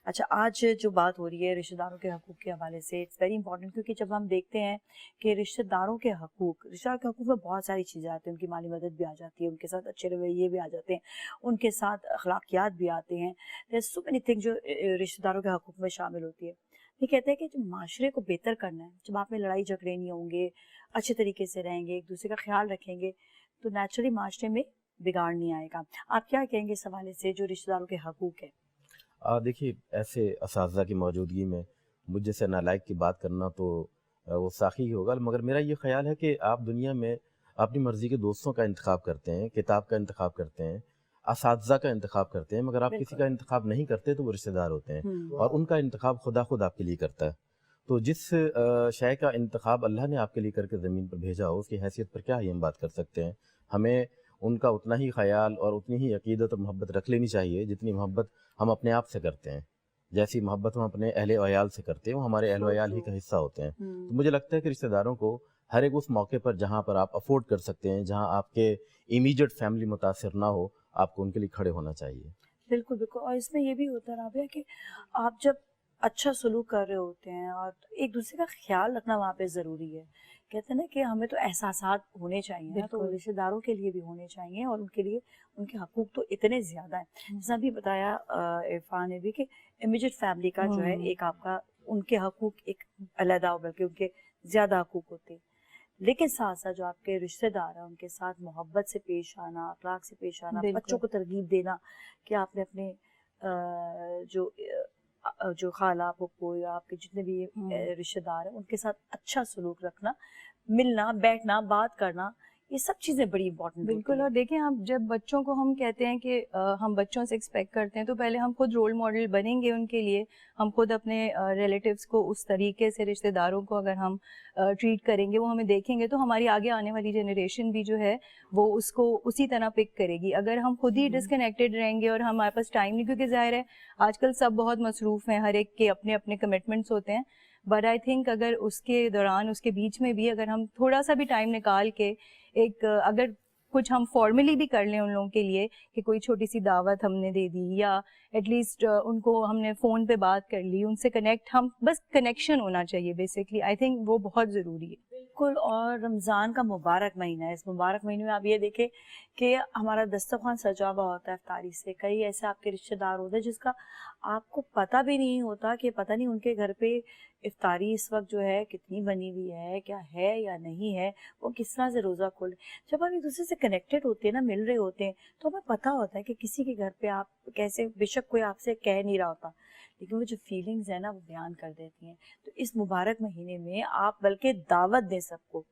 اچھا، آج جو بات ہو رہی ہے رشتہ داروں کے حقوق کے حوالے سے، اٹس ویری امپورٹنٹ، کیونکہ جب ہم دیکھتے ہیں کہ رشتہ داروں کے حقوق میں بہت ساری چیزیں آتی ہیں، ان کی مالی مدد بھی آ جاتی ہے، ان کے ساتھ اچھے رویے بھی آ جاتے ہیں، ان کے ساتھ اخلاقیات بھی آتے ہیں. سو مینی تھنگ جو رشتہ داروں کے حقوق میں شامل ہوتی ہے. یہ کہتے ہیں کہ جب معاشرے کو بہتر کرنا ہے، جب آپ میں لڑائی جھگڑے نہیں ہوں گے، اچھے طریقے سے رہیں گے، ایک دوسرے کا خیال رکھیں گے، تو نیچرلی معاشرے میں بگاڑ نہیں آئے گا. آپ کیا کہیں گے اس حوالے سے جو رشتہ داروں کے حقوق ہے؟ دیکھیے، ایسے اساتذہ کی موجودگی میں مجھ جیسے نالائق کی بات کرنا تو وہ ساخی ہی ہوگا، مگر میرا یہ خیال ہے کہ آپ دنیا میں اپنی مرضی کے دوستوں کا انتخاب کرتے ہیں، کتاب کا انتخاب کرتے ہیں، اساتذہ کا انتخاب کرتے ہیں، مگر آپ کسی کا انتخاب نہیں کرتے تو وہ رشتہ دار ہوتے ہیں، اور ان کا انتخاب خدا خود آپ کے لیے کرتا ہے. تو جس شے کا انتخاب اللہ نے آپ کے لیے کر کے زمین پر بھیجا ہو، اس کی حیثیت پر کیا ہی ہم بات کر سکتے ہیں. ہمیں ان کا اتنا ہی خیال اور اتنی ہی عقیدت اور محبت رکھ لینی چاہیے جتنی محبت ہم اپنے آپ سے کرتے ہیں. جیسی محبت ہم اپنے اہل و عیال سے کرتے ہیں، وہ ہمارے اہل و عیال ہی کا حصہ ہوتے ہیں. تو مجھے لگتا ہے کہ رشتہ داروں کو ہر ایک اس موقع پر جہاں پر آپ افورڈ کر سکتے ہیں، جہاں آپ کے امیجیٹ فیملی متاثر نہ ہو، آپ کو ان کے لیے کھڑے ہونا چاہیے. بالکل بالکل. اور اس میں یہ بھی ہوتا ہے رابعہ کہ آپ جب اچھا سلوک کر رہے ہوتے ہیں اور ایک دوسرے کا خیال رکھنا وہاں پہ ضروری ہے. کہتے ہیں نا کہ ہمیں تو احساسات ہونے چاہیے نا، تو رشتہ داروں کے لیے بھی ہونے چاہیے، اور ان کے لیے ان کے حقوق تو اتنے زیادہ ہیں. جیسا بھی بتایا عرفان نے بھی کہ امیجیٹ فیملی کا جو ہے ایک آپ کا ان کے حقوق ایک علیحدہ، بلکہ ان کے زیادہ حقوق ہوتے ہیں. لیکن ساتھ ساتھ جو آپ کے رشتہ دار ہیں ان کے ساتھ محبت سے پیش آنا، اخلاق سے پیش آنا، بچوں کو ترغیب دینا کہ آپ نے اپنے جو خالہ پھپھو یا آپ کے جتنے بھی رشتہ دار ہیں ان کے ساتھ اچھا سلوک رکھنا، ملنا بیٹھنا بات کرنا، یہ سب چیزیں بڑی امپورٹنٹ. بالکل. اور دیکھیں، آپ جب بچوں کو ہم کہتے ہیں کہ ہم بچوں سے ایکسپیکٹ کرتے ہیں تو پہلے ہم خود رول ماڈل بنیں گے ان کے لیے. ہم خود اپنے ریلیٹیوز کو اس طریقے سے، رشتہ داروں کو اگر ہم ٹریٹ کریں گے، وہ ہمیں دیکھیں گے، تو ہماری آگے آنے والی جنریشن بھی جو ہے وہ اس کو اسی طرح پک کرے گی. اگر ہم خود ہی ڈسکنیکٹڈ رہیں گے اور ہمارے پاس ٹائم نہیں، کیونکہ ظاہر ہے آج کل سب بہت مصروف ہیں، ہر ایک کے اپنے اپنے کمٹمنٹس ہوتے ہیں. بٹ آئی تھنک اگر اس کے دوران، اس کے بیچ میں بھی اگر ہم تھوڑا سا بھی ٹائم نکال کے ایک اگر کچھ ہم فارملی بھی کر لیں ان لوگوں کے لیے کہ کوئی چھوٹی سی دعوت ہم نے دے دی، یا ایٹ لیسٹ ان کو ہم نے فون پہ بات کر لی، ان سے کنیکٹ، ہم بس کنیکشن ہونا چاہیے بیسکلی. آئی تھنک وہ بہت ضروری ہے. بالکل. اور رمضان کا مبارک مہینہ ہے، اس مبارک مہینے میں آپ یہ دیکھیں کہ ہمارا دسترخوان سجا ہوا ہوتا ہے افطاری سے. کئی ایسے آپ کے رشتہ دار ہوتے ہیں جس کا آپ کو پتہ بھی نہیں ہوتا کہ پتہ نہیں ان کے گھر پہ افطاری اس وقت جو ہے کتنی بنی ہوئی ہے، کیا ہے یا نہیں ہے، وہ کس طرح سے روزہ کھولے. جب ہم ایک دوسرے سے کنیکٹڈ ہوتے ہیں نا، مل رہے ہوتے ہیں، تو ہمیں پتہ ہوتا ہے کہ کسی کے گھر پہ آپ کیسے، بے شک کوئی آپ سے کہہ نہیں رہا ہوتا، لیکن وہ جو فیلنگز ہیں نا وہ بیان کر دیتی ہیں. تو اس مبارک مہینے میں آپ بلکہ دعوت دیں، سب کو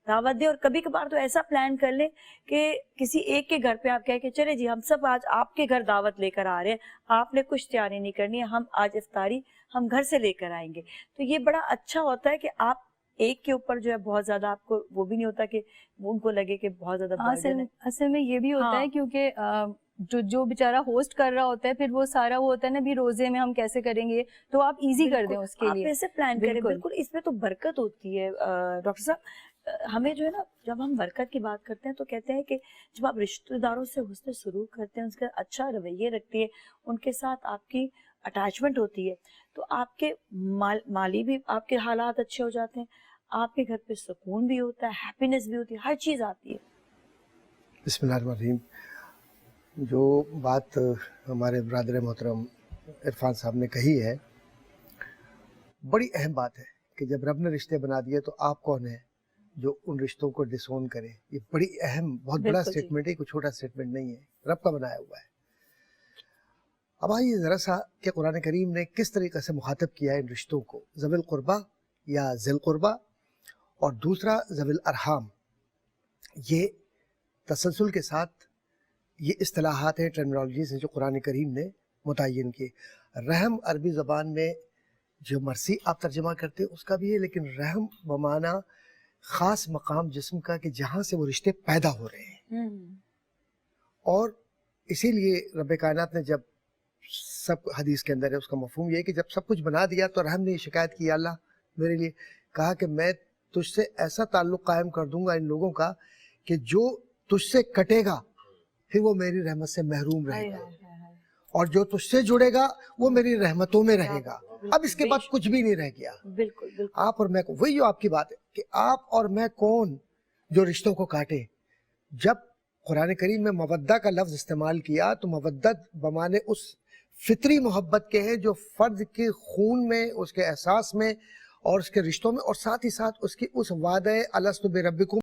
دعوت دیں. اور کبھی کبھار تو ایسا پلان کر لیں کہ کسی ایک کے گھر پہ آپ کہہ کہ چلے جی ہم سب آج آپ کے گھر دعوت لے کر آ رہے ہیں، آپ نے کچھ تیاری نہیں کرنی ہے، ہم آج افطاری ہم گھر سے لے کر آئیں گے. تو یہ بڑا اچھا ہوتا ہے کہ آپ ایک کے اوپر جو ہے بہت زیادہ آپ کو وہ بھی نہیں ہوتا کہ ان کو لگے کہ بہت زیادہ برڈن ہے. اصل میں یہ بھی ہوتا ہے کیونکہ جو بیچارہ ہوسٹ کر رہا ہوتا ہے، پھر وہ سارا وہ ہوتا ہے نا بھی روزے میں ہم کیسے کریں گے، تو آپ ایزی کر دیں اس کے لیے، آپ ایسے پلان کریں. بالکل. اس میں تو برکت ہوتی ہے ڈاکٹر صاحب. ہمیں جو ہے نا جب ہم برکت کی بات کرتے ہیں تو کہتے ہیں کہ جب آپ رشتہ داروں سے حسن سلوک کرتے ہیں، ان کا اچھا رویے رکھتے ہیں، ان کے ساتھ آپ کی اٹیچمنٹ ہوتی ہے، تو آپ کے مالی بھی آپ کے حالات اچھے ہو جاتے ہیں، آپ کے گھر پہ سکون بھی ہوتا ہے، ہیپینس بھی ہوتی ہے، ہر چیز آتی ہے. بسم اللہ الرحمن الرحیم. جو بات ہمارے برادر محترم عرفان صاحب نے کہی ہے، بڑی اہم بات ہے کہ جب رب نے رشتے بنا دیے تو آپ کون ہیں جو ان رشتوں کو ڈس اون کرے. یہ بڑی اہم، بہت بڑا سٹیٹمنٹ ہے، کوئی چھوٹا سٹیٹمنٹ نہیں ہے، رب کا بنایا ہوا ہے. اب آئیے ذرا سا کہ قرآن کریم نے کس طریقے سے مخاطب کیا ہے ان رشتوں کو، ذوی القربہ یا ذی القربہ، اور دوسرا ذوی الارحام. یہ تسلسل کے ساتھ یہ اصطلاحات ہیں، ٹرمینالوجیز ہیں جو قرآن کریم نے متعین کی. رحم عربی زبان میں جو مرسی آپ ترجمہ کرتے ہیں اس کا بھی ہے، لیکن رحم بمعنی خاص مقام جسم کا کہ جہاں سے وہ رشتے پیدا ہو رہے ہیں. اور اسی لیے رب کائنات نے جب سب حدیث کے اندر ہے، اس کا مفہوم یہ ہے کہ جب سب کچھ بنا دیا تو رحم نے یہ شکایت کی، اللہ میرے لیے کہا کہ میں تجھ سے ایسا تعلق قائم کر دوں گا ان لوگوں کا کہ جو تجھ سے کٹے گا پھر وہ میری رحمت سے محروم رہے گا. اور جو تجھ سے جڑے گا وہ میری رحمتوں میں رہے گا. اب اس کے بعد کچھ بھی نہیں رہ گیا. بالکل بالکل آپ اور میں کو, وہی جو آپ کی بات ہے کہ آپ اور میں کون جو رشتوں کو کاٹے. جب قرآن کریم میں مودہ کا لفظ استعمال کیا تو مودت بمانے اس فطری محبت کے ہیں جو فرد کے خون میں, اس کے احساس میں اور اس کے رشتوں میں, اور ساتھ ہی ساتھ اس کی اس وعدہ الست بربکم